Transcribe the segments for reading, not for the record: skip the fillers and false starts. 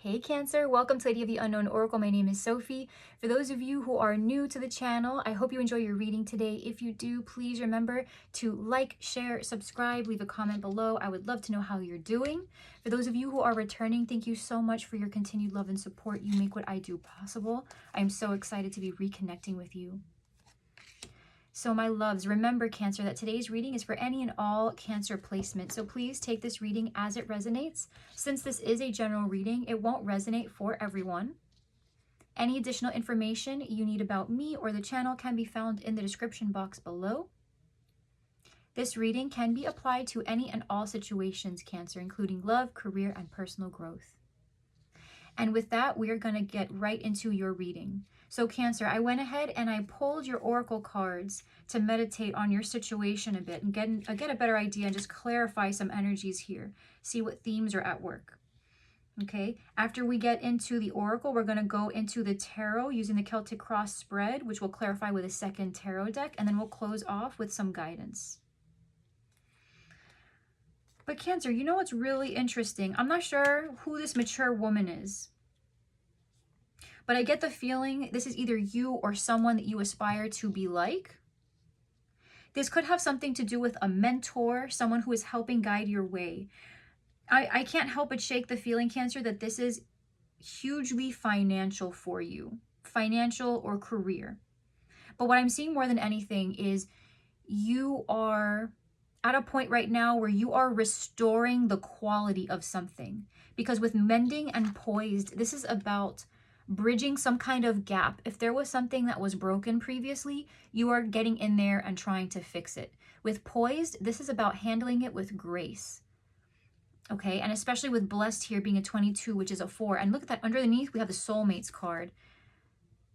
Hey Cancer, welcome to Lady of the Unknown Oracle. My name is Sophie. For those of you who are new to the channel, I hope you enjoy your reading today. If you do, please remember to like, share, subscribe, leave a comment below. I would love to know how you're doing. For those of you who are returning, thank you so much for your continued love and support. You make what I do possible. I'm so excited to be reconnecting with you. So my loves, remember Cancer that today's reading is for any and all Cancer placement. So please take this reading as it resonates. Since this is a general reading, it won't resonate for everyone. Any additional information you need about me or the channel can be found in the description box below. This reading can be applied to any and all situations, Cancer, including love, career, and personal growth. And with that, we are going to get right into your reading. So Cancer, I went ahead and I pulled your oracle cards to meditate on your situation a bit and get a better idea and just clarify some energies here. See what themes are at work. Okay, after we get into the oracle, we're going to go into the tarot using the Celtic Cross spread, which will clarify with a second tarot deck, and then we'll close off with some guidance. But Cancer, you know what's really interesting? I'm not sure who this mature woman is, but I get the feeling this is either you or someone that you aspire to be like. This could have something to do with a mentor, someone who is helping guide your way. I can't help but shake the feeling, Cancer, that this is hugely financial for you, financial or career. But what I'm seeing more than anything is you are at a point right now where you are restoring the quality of something. Because with mending and poised, this is about bridging some kind of gap. If there was something that was broken previously, you are getting in there and trying to fix it. With poised, this is about handling it with grace. Okay, and especially with blessed here being a 22, which is a 4. And look at that, underneath we have the soulmates card.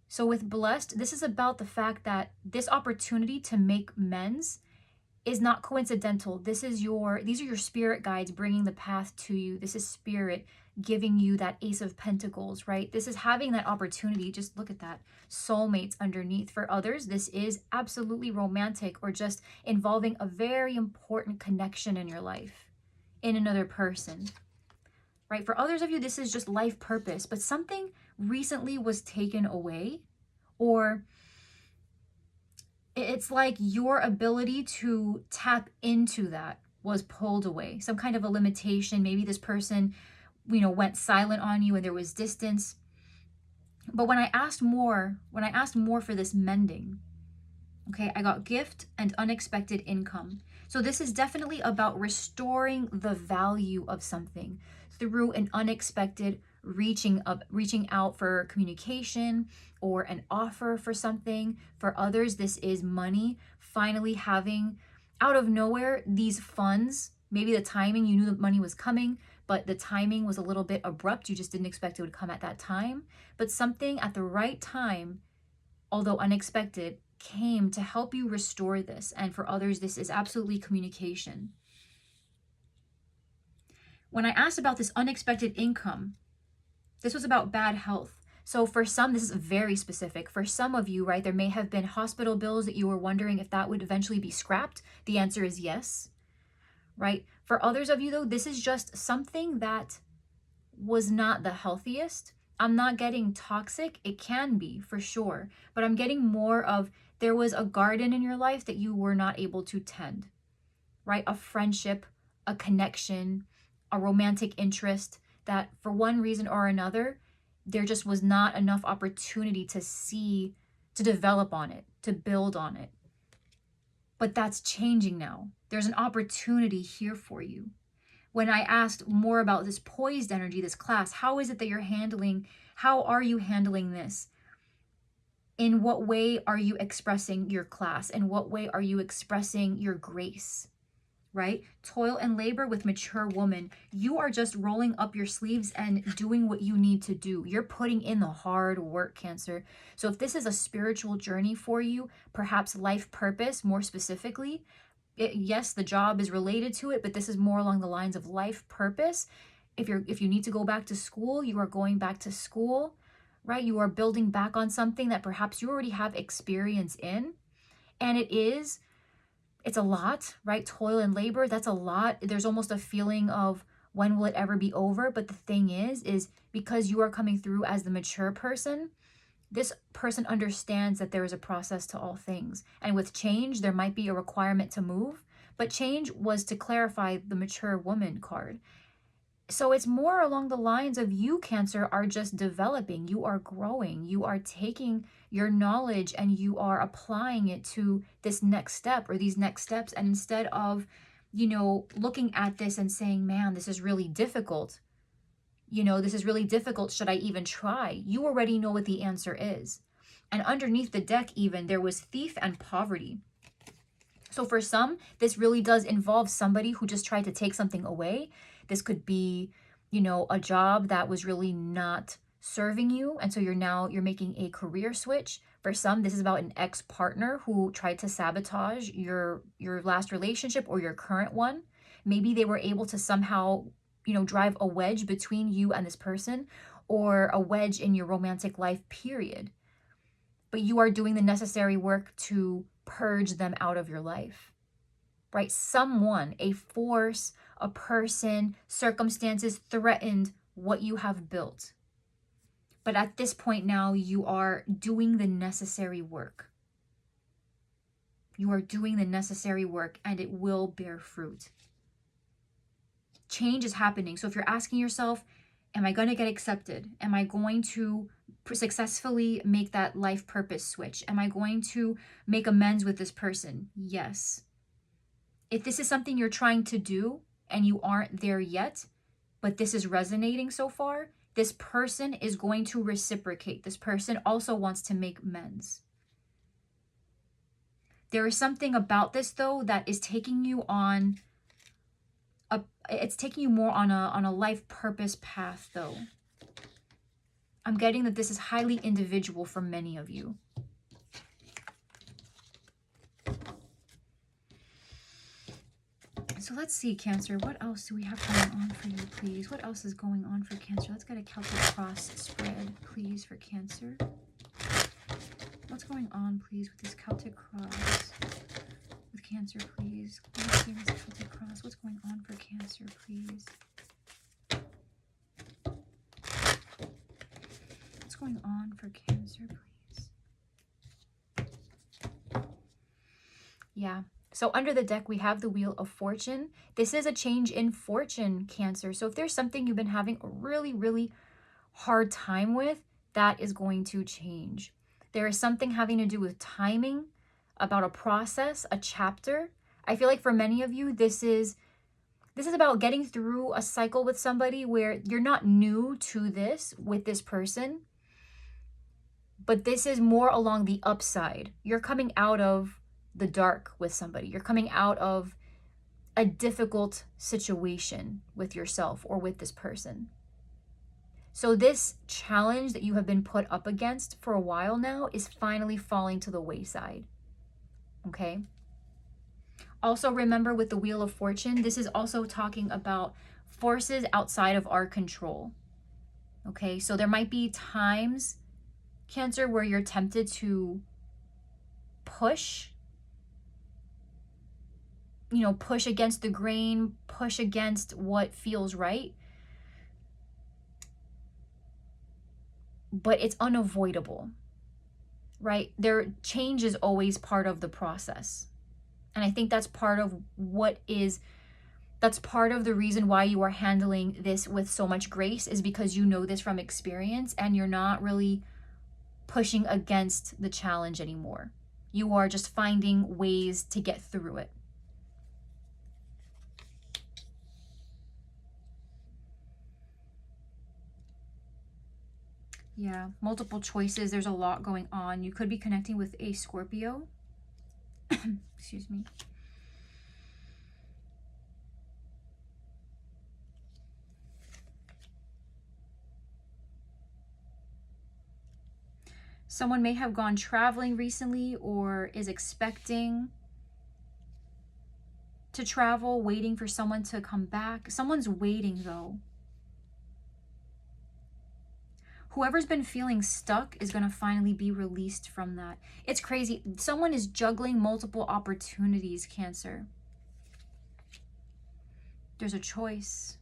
So with blessed, this is about the fact that this opportunity to make amends is not coincidental. These are your spirit guides bringing the path to you. This is spirit giving you that Ace of Pentacles, right? This is having that opportunity. Just look at that, soulmates underneath. For others, this is absolutely romantic or just involving a very important connection in your life, in another person, right? For others of you, this is just life purpose, but something recently was taken away, or it's like your ability to tap into that was pulled away. Some kind of a limitation. Maybe this person, went silent on you and there was distance. But when I asked more for this mending, okay, I got gift and unexpected income. So this is definitely about restoring the value of something through an unexpected reaching out for communication or an offer for something. For others, this is money, finally having out of nowhere these funds. Maybe the timing, you knew the money was coming, but the timing was a little bit abrupt. You just didn't expect it would come at that time. But something at the right time, although unexpected, came to help you restore this. And for others, this is absolutely communication. When I asked about this unexpected income, this was about bad health. So for some, this is very specific. For some of you, right, there may have been hospital bills that you were wondering if that would eventually be scrapped. The answer is yes, right? For others of you, though, this is just something that was not the healthiest. I'm not getting toxic. It can be, for sure. But I'm getting more of there was a garden in your life that you were not able to tend, right? A friendship, a connection, a romantic interest that for one reason or another, there just was not enough opportunity to develop on it, to build on it. But that's changing now. There's an opportunity here for you. When I asked more about this poised energy, this class, how is it that how are you handling this? In what way are you expressing your class? In what way are you expressing your grace? Right? Toil and labor with mature woman. You are just rolling up your sleeves and doing what you need to do. You're putting in the hard work, Cancer. So if this is a spiritual journey for you, perhaps life purpose more specifically, yes, the job is related to it, but this is more along the lines of life purpose. If you need to go back to school, you are going back to school, right? You are building back on something that perhaps you already have experience in. And it's a lot, right? Toil and labor, that's a lot. There's almost a feeling of when will it ever be over? But the thing is because you are coming through as the mature person, this person understands that there is a process to all things. And with change, there might be a requirement to move, but change was to clarify the mature woman card. So it's more along the lines of you, Cancer, are just developing. You are growing. You are taking your knowledge and you are applying it to this next step or these next steps. And instead of, looking at this and saying, man, this is really difficult. This is really difficult. Should I even try? You already know what the answer is. And underneath the deck, even, there was thief and poverty. So for some, this really does involve somebody who just tried to take something away. This could be, a job that was really not serving you. And so you're making a career switch. For some, this is about an ex-partner who tried to sabotage your last relationship or your current one. Maybe they were able to somehow, drive a wedge between you and this person, or a wedge in your romantic life, period. But you are doing the necessary work to purge them out of your life, right? Someone, a force, a person, circumstances threatened what you have built. But at this point now, you are doing the necessary work. You are doing the necessary work and it will bear fruit. Change is happening. So if you're asking yourself, am I going to get accepted? Am I going to successfully make that life purpose switch? Am I going to make amends with this person? Yes. If this is something you're trying to do and you aren't there yet, but this is resonating so far, this person is going to reciprocate. This person also wants to make amends. There is something about this, though, that is taking you on it's taking you more on a life purpose path, though. I'm getting that this is highly individual for many of you. So let's see, Cancer, what else do we have going on for you, please? What else is going on for Cancer? Let's get a Celtic cross spread, please, for Cancer. What's going on, please, with this Celtic cross? With Cancer, please. Let's see this Celtic cross. What's going on for Cancer, please? What's going on for Cancer, please? Yeah. So under the deck, we have the Wheel of Fortune. This is a change in fortune, Cancer. So if there's something you've been having a really, really hard time with, that is going to change. There is something having to do with timing, about a process, a chapter. I feel like for many of you, this is about getting through a cycle with somebody where you're not new to this with this person, but this is more along the upside. You're coming out of the dark with somebody. You're coming out of a difficult situation with yourself or with this person. So this challenge that you have been put up against for a while now is finally falling to the wayside. Okay? Also remember, with the Wheel of Fortune, this is also talking about forces outside of our control. Okay? So there might be times, Cancer, where you're tempted to push against the grain, push against what feels right. But it's unavoidable, right? Change is always part of the process. And I think that's part of the reason why you are handling this with so much grace, is because you know this from experience and you're not really pushing against the challenge anymore. You are just finding ways to get through it. Yeah, multiple choices. There's a lot going on. You could be connecting with a Scorpio. Excuse me. Someone may have gone traveling recently or is expecting to travel, waiting for someone to come back. Someone's waiting, though. Whoever's been feeling stuck is going to finally be released from that. It's crazy. Someone is juggling multiple opportunities, Cancer. There's a choice.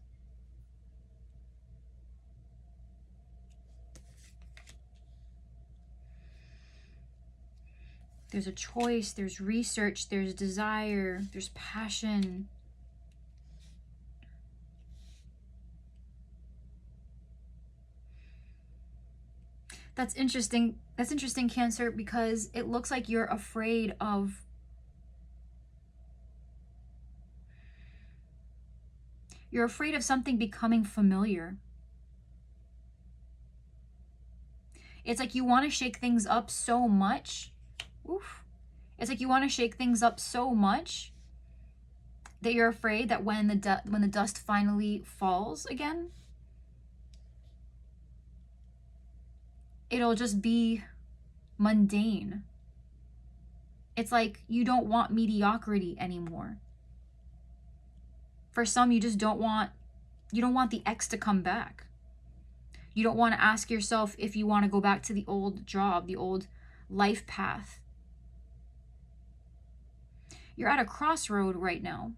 There's a choice, there's research, there's desire, there's passion. That's interesting. That's interesting, Cancer, because it looks like you're afraid of something becoming familiar. It's like you want to shake things up so much. Oof. It's like you want to shake things up so much that you're afraid that when the dust finally falls again, it'll just be mundane. It's like you don't want mediocrity anymore. For some, you just don't want the ex to come back. You don't want to ask yourself if you want to go back to the old job, the old life path. You're at a crossroad right now.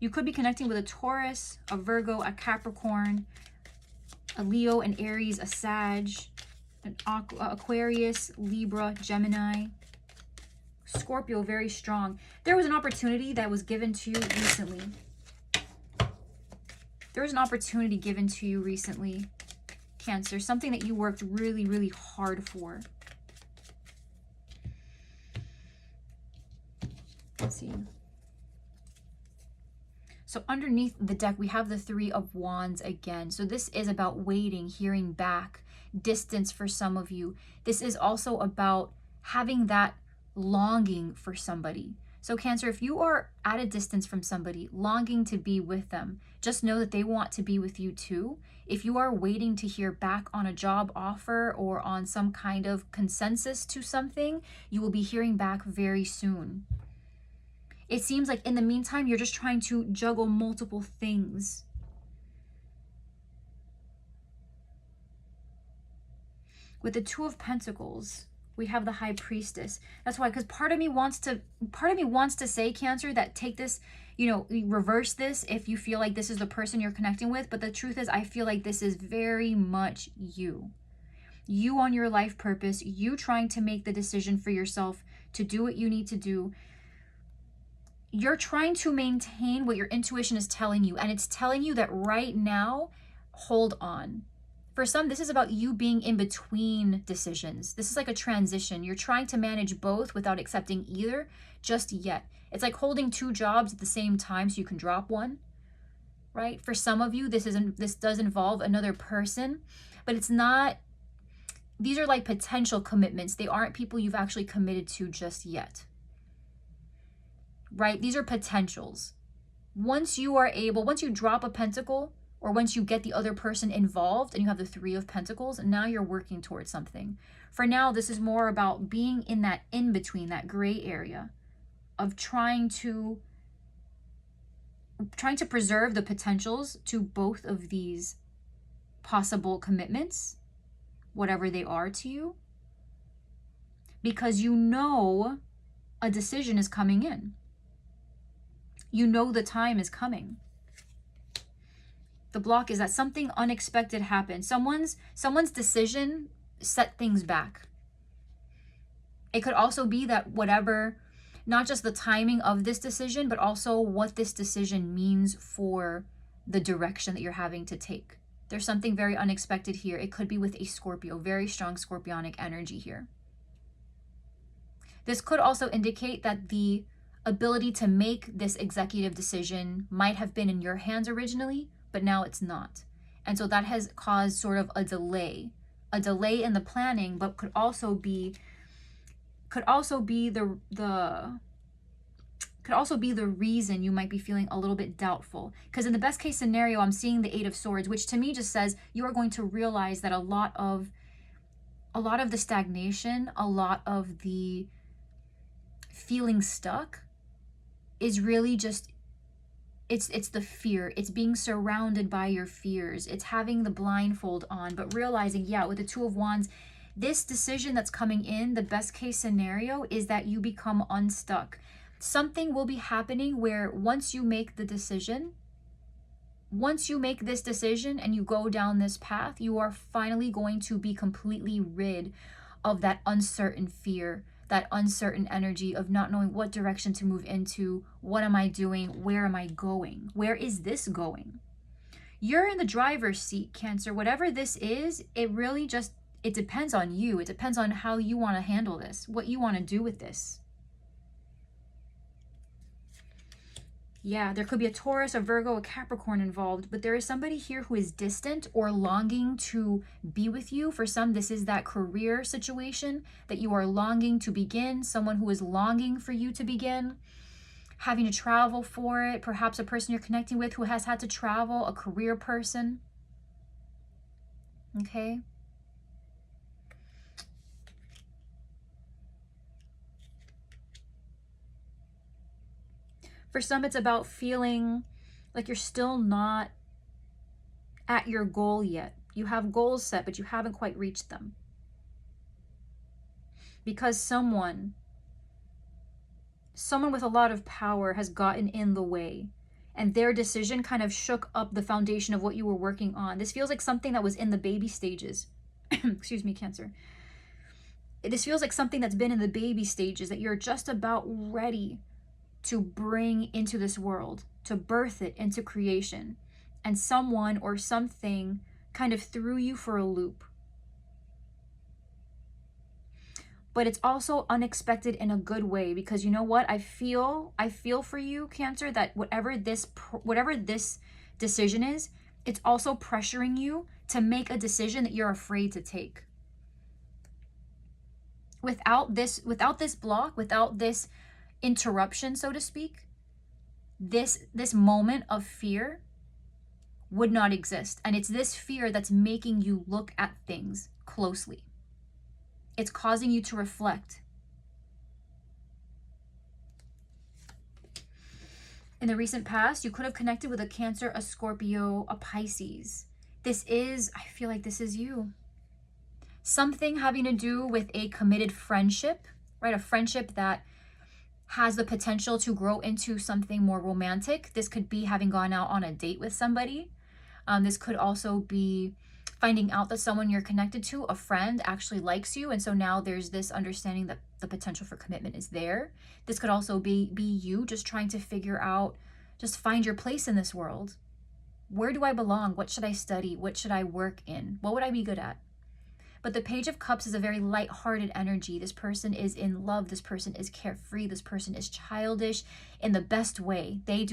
You could be connecting with a Taurus, a Virgo, a Capricorn, a Leo, an Aries, a Sag, an Aquarius, Libra, Gemini, Scorpio, very strong. There was an opportunity that was given to you recently. There was an opportunity given to you recently, Cancer. Something that you worked really, really hard for. Let's see. So underneath the deck, we have the Three of Wands again. So this is about waiting, hearing back, distance for some of you. This is also about having that longing for somebody. So Cancer, if you are at a distance from somebody, longing to be with them, just know that they want to be with you too. If you are waiting to hear back on a job offer or on some kind of consensus to something, you will be hearing back very soon. It seems like in the meantime, you're just trying to juggle multiple things. With the Two of Pentacles, we have the High Priestess. That's why, because part of me wants to say, Cancer, that take this, reverse this if you feel like this is the person you're connecting with. But the truth is, I feel like this is very much you. You on your life purpose, you trying to make the decision for yourself to do what you need to do. You're trying to maintain what your intuition is telling you. And it's telling you that right now, hold on. For some, this is about you being in between decisions. This is like a transition. You're trying to manage both without accepting either just yet. It's like holding two jobs at the same time so you can drop one, right? For some of you, this does involve another person, but it's not, these are like potential commitments. They aren't people you've actually committed to just yet, right? These are potentials. Once you drop a pentacle, or once you get the other person involved and you have the Three of Pentacles, now you're working towards something. For now, this is more about being in that in-between, that gray area of trying to preserve the potentials to both of these possible commitments, whatever they are to you, because you know a decision is coming in. You know the time is coming. The block is that something unexpected happened. Someone's decision set things back. It could also be that whatever, not just the timing of this decision, but also what this decision means for the direction that you're having to take. There's something very unexpected here. It could be with a Scorpio, very strong scorpionic energy here. This could also indicate that the ability to make this executive decision might have been in your hands originally, but now it's not. And so that has caused sort of a delay in the planning, but could also be the reason you might be feeling a little bit doubtful. Because in the best case scenario, I'm seeing the Eight of Swords, which to me just says you are going to realize that a lot of the stagnation, a lot of the feeling stuck is really just, it's the fear. It's being surrounded by your fears. It's having the blindfold on, but realizing, yeah, with the Two of Wands, this decision that's coming in, the best case scenario is that you become unstuck. Something will be happening where once you make the decision, once you make this decision and you go down this path, you are finally going to be completely rid of that uncertain fear, that uncertain energy of not knowing what direction to move into. What am I doing? Where am I going? Where is this going? You're in the driver's seat, Cancer. Whatever this is, it really just, it depends on you. It depends on how you want to handle this, what you want to do with this. Yeah, there could be a Taurus, a Virgo, a Capricorn involved, but there is somebody here who is distant or longing to be with you. For some, this is that career situation that you are longing to begin, someone who is longing for you to begin, having to travel for it, perhaps a person you're connecting with who has had to travel, a career person. Okay? For some, it's about feeling like you're still not at your goal yet. You have goals set, but you haven't quite reached them. Because someone with a lot of power has gotten in the way, and their decision kind of shook up the foundation of what you were working on. This feels like something that was in the baby stages. Excuse me, Cancer. This feels like something that's been in the baby stages that you're just about ready to bring into this world, to birth it into creation. And someone or something kind of threw you for a loop. But it's also unexpected in a good way, because you know what? I feel for you, Cancer, that whatever this decision is, it's also pressuring you to make a decision that you're afraid to take. Without this block, without this interruption, so to speak, this moment of fear would not exist. And it's this fear that's making you look at things closely. It's causing you to reflect. In the recent past, you could have connected with a Cancer, a Scorpio, a Pisces. I feel like this is you. Something having to do with a committed friendship, right? A friendship that has the potential to grow into something more romantic. This could be having gone out on a date with somebody. This could also be finding out that someone you're connected to, a friend, actually likes you. And so now there's this understanding that the potential for commitment is there. This could also be you just trying to figure out, just find your place in this world. Where do I belong? What should I study? What should I work in? What would I be good at? But the Page of Cups is a very light-hearted energy. This person is in love. This person is carefree. This person is childish in the best way. They're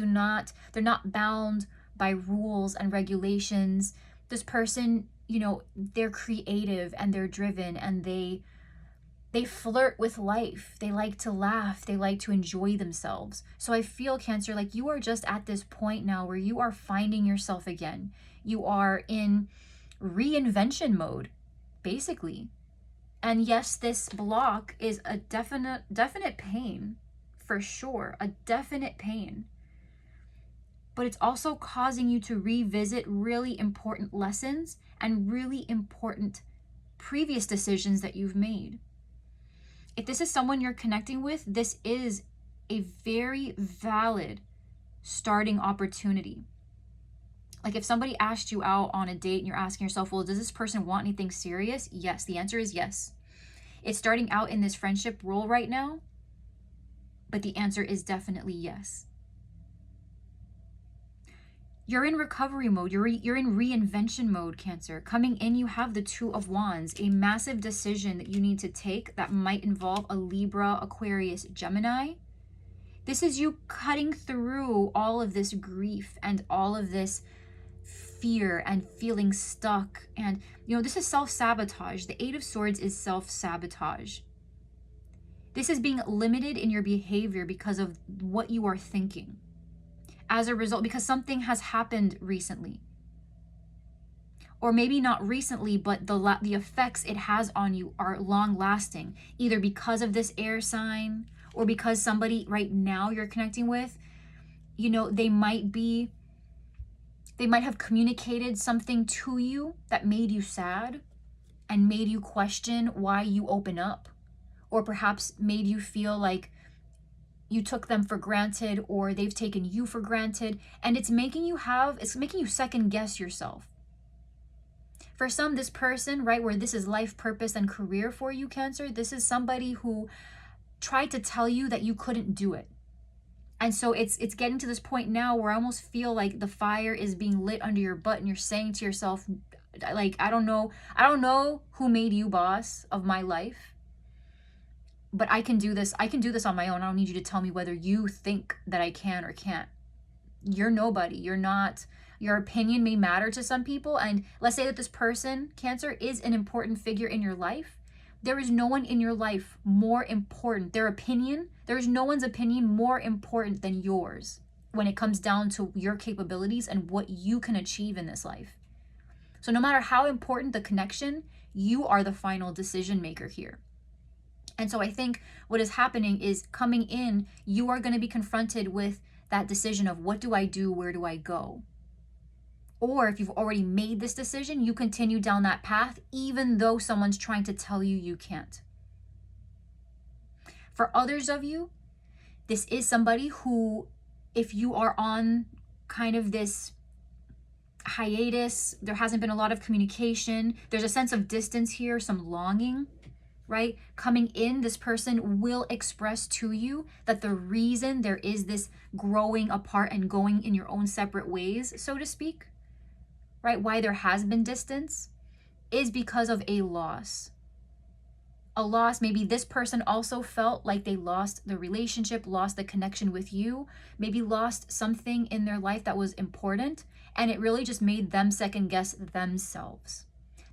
not bound by rules and regulations. This person, they're creative and they're driven, and they flirt with life. They like to laugh. They like to enjoy themselves. So I feel, Cancer, like you are just at this point now where you are finding yourself again. You are in reinvention mode, basically. And yes, this block is a definite pain, for sure, a definite pain. But it's also causing you to revisit really important lessons and really important previous decisions that you've made. If this is someone you're connecting with, this is a very valid starting opportunity. Like if somebody asked you out on a date and you're asking yourself, well, does this person want anything serious? Yes, the answer is yes. It's starting out in this friendship role right now, but the answer is definitely yes. You're in recovery mode. You're in reinvention mode, Cancer. Coming in, you have the Two of Wands, a massive decision that you need to take that might involve a Libra, Aquarius, Gemini. This is you cutting through all of this grief and all of this fear and feeling stuck. And, this is self-sabotage. The Eight of Swords is self-sabotage. This is being limited in your behavior because of what you are thinking. As a result, because something has happened recently. Or maybe not recently, but the effects it has on you are long-lasting. Either because of this air sign, or because somebody right now you're connecting with, they might have communicated something to you that made you sad and made you question why you open up, or perhaps made you feel like you took them for granted, or they've taken you for granted, and it's making you second guess yourself. For some, this person, right, where this is life purpose and career for you, Cancer, this is somebody who tried to tell you that you couldn't do it. And so it's getting to this point now where I almost feel like the fire is being lit under your butt, and you're saying to yourself, like, I don't know who made you boss of my life, but I can do this on my own. I don't need you to tell me whether you think that I can or can't. You're nobody. You're not. Your opinion may matter to some people, and let's say that this person, Cancer, is an important figure in your life. There is no one in your life more important. There is no one's opinion more important than yours when it comes down to your capabilities and what you can achieve in this life. So no matter how important the connection, you are the final decision maker here. And so I think what is happening is, coming in, you are going to be confronted with that decision of, what do I do? Where do I go? Or if you've already made this decision, you continue down that path, even though someone's trying to tell you you can't. For others of you, this is somebody who, if you are on kind of this hiatus, there hasn't been a lot of communication, there's a sense of distance here, some longing, right? Coming in, this person will express to you that the reason there is this growing apart and going in your own separate ways, so to speak, right, why there has been distance, is because of a loss. A loss, maybe this person also felt like they lost the relationship, lost the connection with you, maybe lost something in their life that was important, and it really just made them second guess themselves.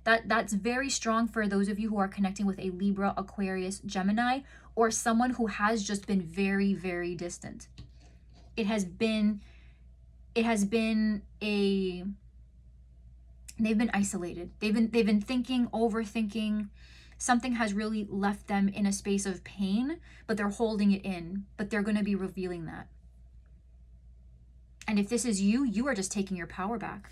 That's very strong for those of you who are connecting with a Libra, Aquarius, Gemini, or someone who has just been very, very distant. It has been a they've been isolated. They've been thinking, overthinking. Something has really left them in a space of pain, but they're holding it in, but they're going to be revealing that. And if this is you, you are just taking your power back.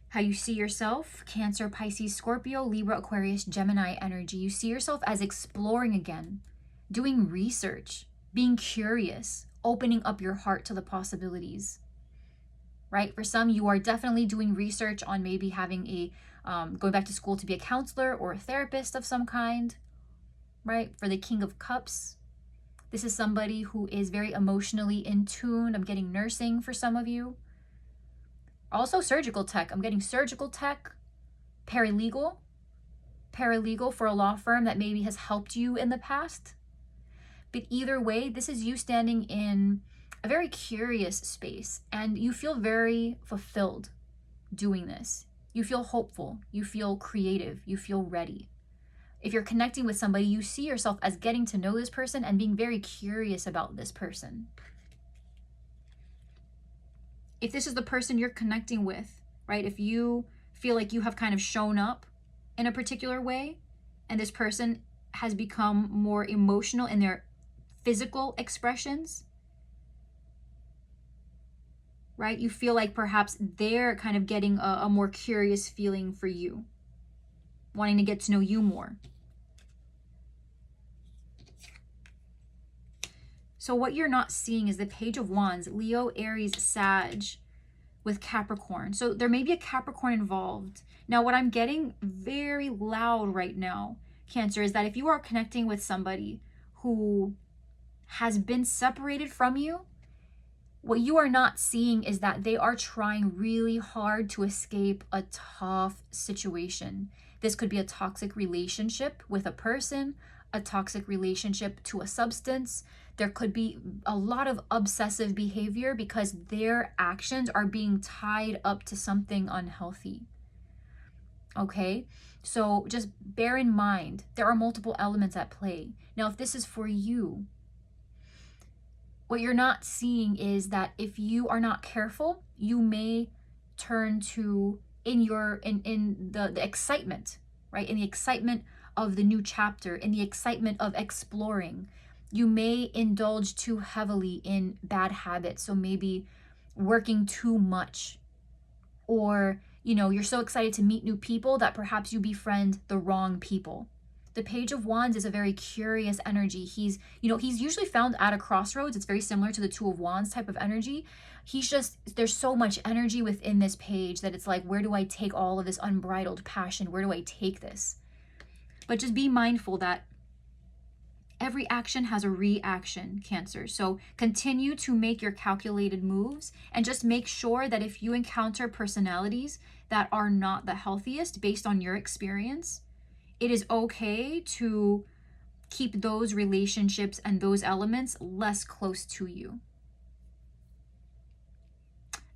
How you see yourself, Cancer, Pisces, Scorpio, Libra, Aquarius, Gemini energy. You see yourself as exploring again, doing research, being curious, opening up your heart to the possibilities. Right? For some, you are definitely doing research on maybe having a, going back to school to be a counselor or a therapist of some kind, right? For the King of Cups, this is somebody who is very emotionally in tune. I'm getting nursing for some of you. Also surgical tech. I'm getting surgical tech, paralegal for a law firm that maybe has helped you in the past. But either way, this is you standing in a very curious space, and you feel very fulfilled doing this. You feel hopeful, you feel creative, you feel ready. If you're connecting with somebody, you see yourself as getting to know this person and being very curious about this person. If this is the person you're connecting with, right? If you feel like you have kind of shown up in a particular way, and this person has become more emotional in their physical expressions, right? You feel like perhaps they're kind of getting a more curious feeling for you, wanting to get to know you more. So what you're not seeing is the Page of Wands, Leo, Aries, Sag with Capricorn. So there may be a Capricorn involved. Now, what I'm getting very loud right now, Cancer, is that if you are connecting with somebody who has been separated from you, what you are not seeing is that they are trying really hard to escape a tough situation. This could be a toxic relationship with a person, a toxic relationship to a substance. There could be a lot of obsessive behavior because their actions are being tied up to something unhealthy. Okay? So just bear in mind, there are multiple elements at play. Now, if this is for you, what you're not seeing is that if you are not careful, you may turn to, in the excitement, right? In the excitement of the new chapter, in the excitement of exploring, you may indulge too heavily in bad habits. So maybe working too much, or, you're so excited to meet new people that perhaps you befriend the wrong people. The Page of Wands is a very curious energy. He's usually found at a crossroads. It's very similar to the Two of Wands type of energy. There's so much energy within this page that it's like, where do I take all of this unbridled passion? Where do I take this? But just be mindful that every action has a reaction, Cancer. So continue to make your calculated moves, and just make sure that if you encounter personalities that are not the healthiest based on your experience, it is okay to keep those relationships and those elements less close to you.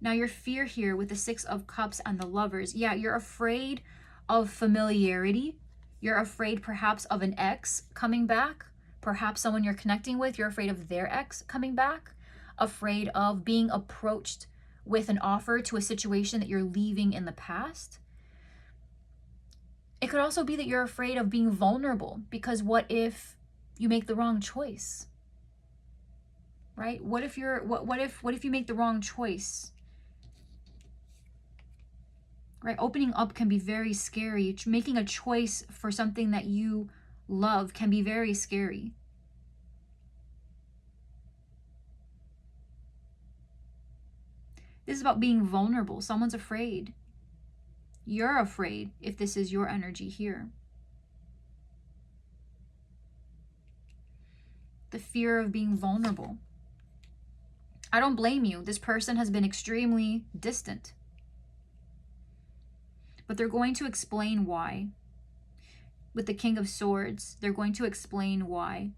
Now, your fear here with the Six of Cups and the Lovers. Yeah, you're afraid of familiarity. You're afraid perhaps of an ex coming back. Perhaps someone you're connecting with, you're afraid of their ex coming back. Afraid of being approached with an offer to a situation that you're leaving in the past. It could also be that you're afraid of being vulnerable, because what if you make the wrong choice? Right? What if you make the wrong choice? Right? Opening up can be very scary. Making a choice for something that you love can be very scary. This is about being vulnerable. Someone's afraid. You're afraid if this is your energy here. The fear of being vulnerable. I don't blame you. This person has been extremely distant. But they're going to explain why. With the King of Swords, they're going to explain why.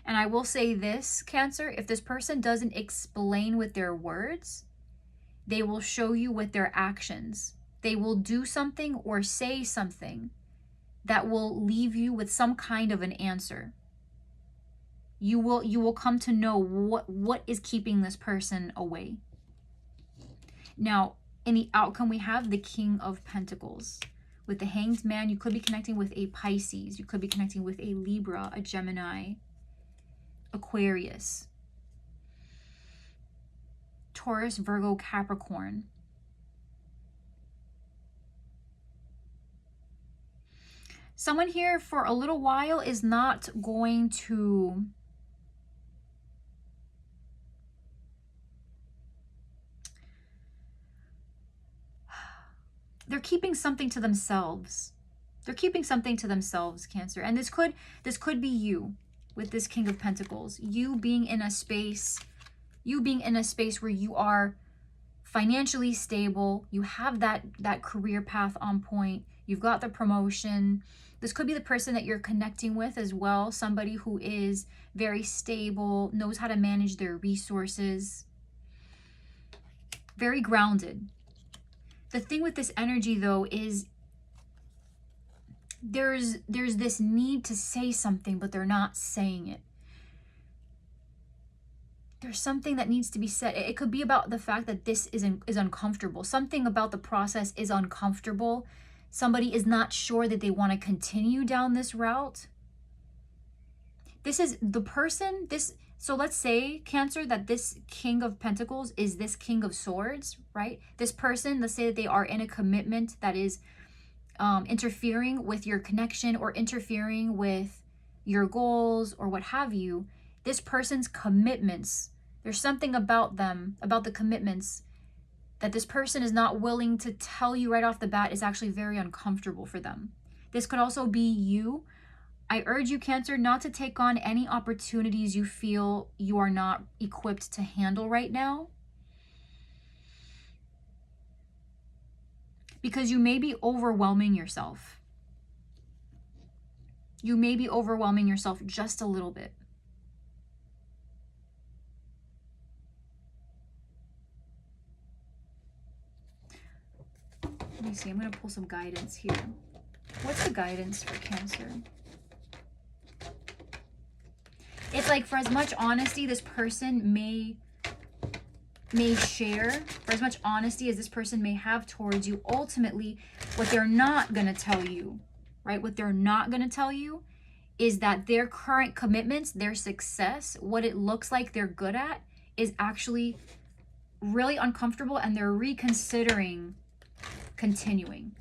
And I will say this, Cancer, if this person doesn't explain with their words, they will show you with their actions. They will do something or say something that will leave you with some kind of an answer. You will come to know what is keeping this person away. Now, in the outcome, we have the King of Pentacles. With the Hanged Man, you could be connecting with a Pisces. You could be connecting with a Libra, a Gemini, Aquarius, Taurus, Virgo, Capricorn. Someone here for a little while is not going to they're keeping something to themselves. They're keeping something to themselves, Cancer. And this could be you with this King of Pentacles. You being in a space where you are financially stable, you have that career path on point, you've got the promotion. This could be the person that you're connecting with as well, somebody who is very stable, knows how to manage their resources, very grounded. The thing with this energy, though, is there's this need to say something, but they're not saying it. There's something that needs to be said. It could be about the fact that this is uncomfortable. Something about the process is uncomfortable. Somebody is not sure that they want to continue down this route. This is the person, so let's say, Cancer, that this King of Pentacles is this King of Swords, right? This person, let's say that they are in a commitment that is interfering with your connection or interfering with your goals or what have you. This person's commitments, there's something about them, about the commitments, that this person is not willing to tell you right off the bat is actually very uncomfortable for them. This could also be you. I urge you, Cancer, not to take on any opportunities you feel you are not equipped to handle right now. Because you may be overwhelming yourself. You may be overwhelming yourself just a little bit. Let me see, I'm going to pull some guidance here. What's the guidance for Cancer? It's like, for as much honesty this person may share, for as much honesty as this person may have towards you, ultimately what they're not going to tell you, right? What they're not going to tell you is that their current commitments, their success, what it looks like they're good at, is actually really uncomfortable, and they're reconsidering continuing.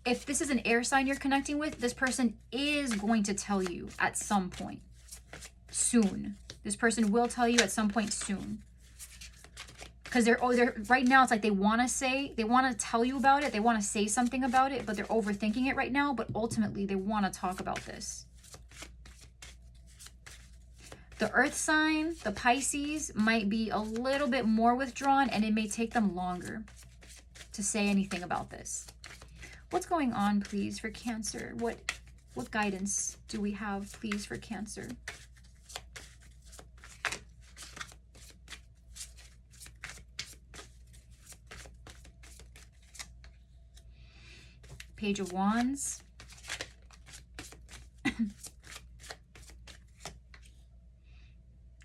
If this is an air sign you're connecting with, this person is going to tell you at some point soon. This person will tell you at some point soon. Because they're right now, it's like they want to tell you about it. They want to say something about it, but they're overthinking it right now. But ultimately, they want to talk about this. The earth sign, the Pisces, might be a little bit more withdrawn, and it may take them longer to say anything about this. What's going on, please, for Cancer? What guidance do we have, please, for Cancer? Page of Wands.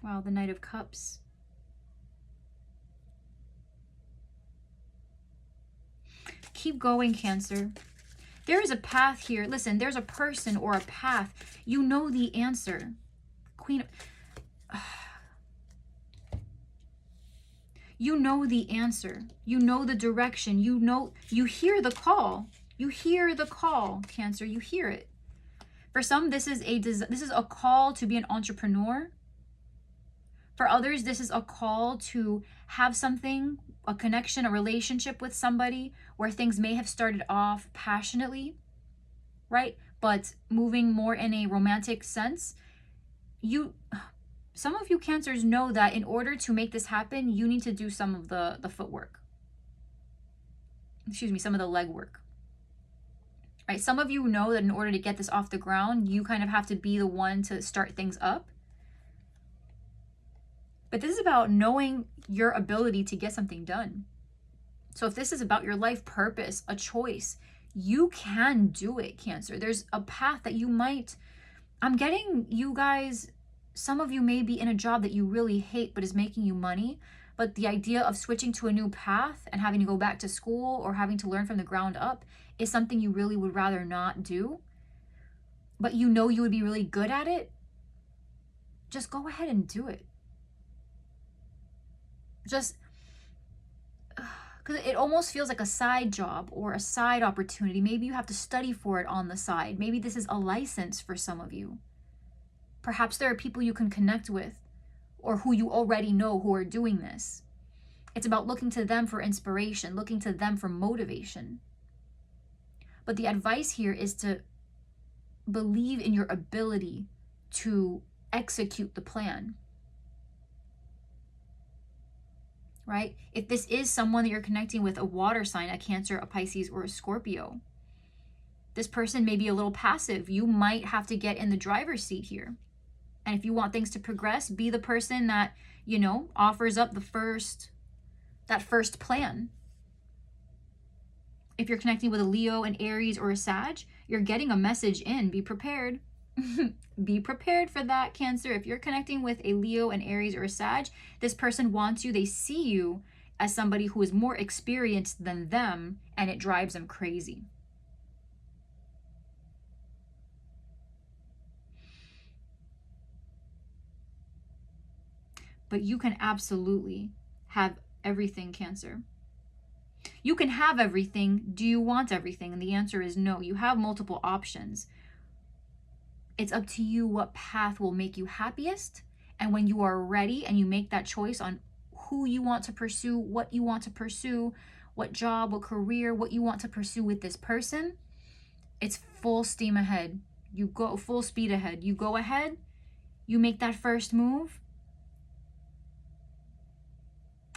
Wow, the Knight of Cups. Keep going, Cancer. There is a path here. Listen, there's a person or a path. You know the answer. Queen of... You know the answer. You know the direction. You know, you hear the call. You hear the call, Cancer. You hear it. For some, this is a call to be an entrepreneur. For others, this is a call to have something, a connection, a relationship with somebody where things may have started off passionately, right? But moving more in a romantic sense. Some of you Cancers know that in order to make this happen, you need to do some of the footwork. Excuse me, some of the legwork. Right? Some of you know that in order to get this off the ground, you kind of have to be the one to start things up. But this is about knowing your ability to get something done. So if this is about your life purpose, a choice, you can do it, Cancer. There's a path that you might... I'm getting you guys... Some of you may be in a job that you really hate but is making you money. But the idea of switching to a new path and having to go back to school or having to learn from the ground up is something you really would rather not do. But you know you would be really good at it. Just go ahead and do it. Just because it almost feels like a side job or a side opportunity. Maybe you have to study for it on the side. Maybe this is a license for some of you. Perhaps there are people you can connect with or who you already know who are doing this. It's about looking to them for inspiration, looking to them for motivation. But the advice here is to believe in your ability to execute the plan. Right? If this is someone that you're connecting with, a water sign, a Cancer, a Pisces, or a Scorpio, this person may be a little passive. You might have to get in the driver's seat here. And if you want things to progress, be the person that, offers up that first plan. If you're connecting with a Leo, an Aries, or a Sag, you're getting a message in. Be prepared. Be prepared for that, Cancer. If you're connecting with a Leo, an Aries, or a Sag, this person wants you. They see you as somebody who is more experienced than them, and it drives them crazy. But you can absolutely have everything, Cancer. You can have everything. Do you want everything? And the answer is no. You have multiple options. It's up to you what path will make you happiest. And when you are ready and you make that choice on who you want to pursue, what you want to pursue, what job, what career, what you want to pursue with this person, it's full steam ahead. You go full speed ahead. You go ahead, you make that first move,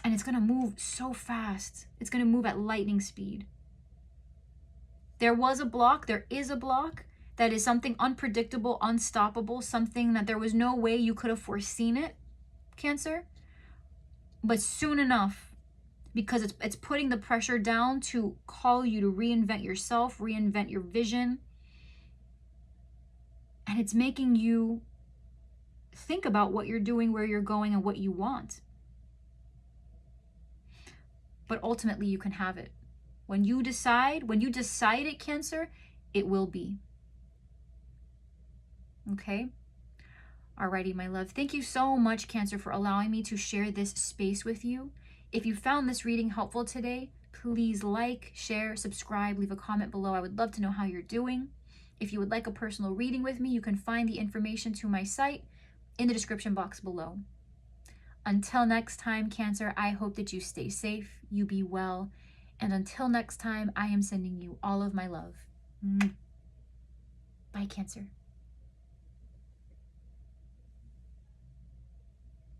and it's going to move so fast. It's going to move at lightning speed. There was a block. There is a block. That is something unpredictable, unstoppable, something that there was no way you could have foreseen it, Cancer. But soon enough, because it's putting the pressure down to call you to reinvent yourself, reinvent your vision. And it's making you think about what you're doing, where you're going, and what you want. But ultimately, you can have it. When you decide it, Cancer, it will be. Okay? Alrighty, my love. Thank you so much, Cancer, for allowing me to share this space with you. If you found this reading helpful today, Please like, share, subscribe, leave a comment below. I would love to know how you're doing. If you would like a personal reading with me, you can find the information to my site in the description box below. Until next time, Cancer, I hope that you stay safe, you be well, and until next time, I am sending you all of my love. Bye, Cancer.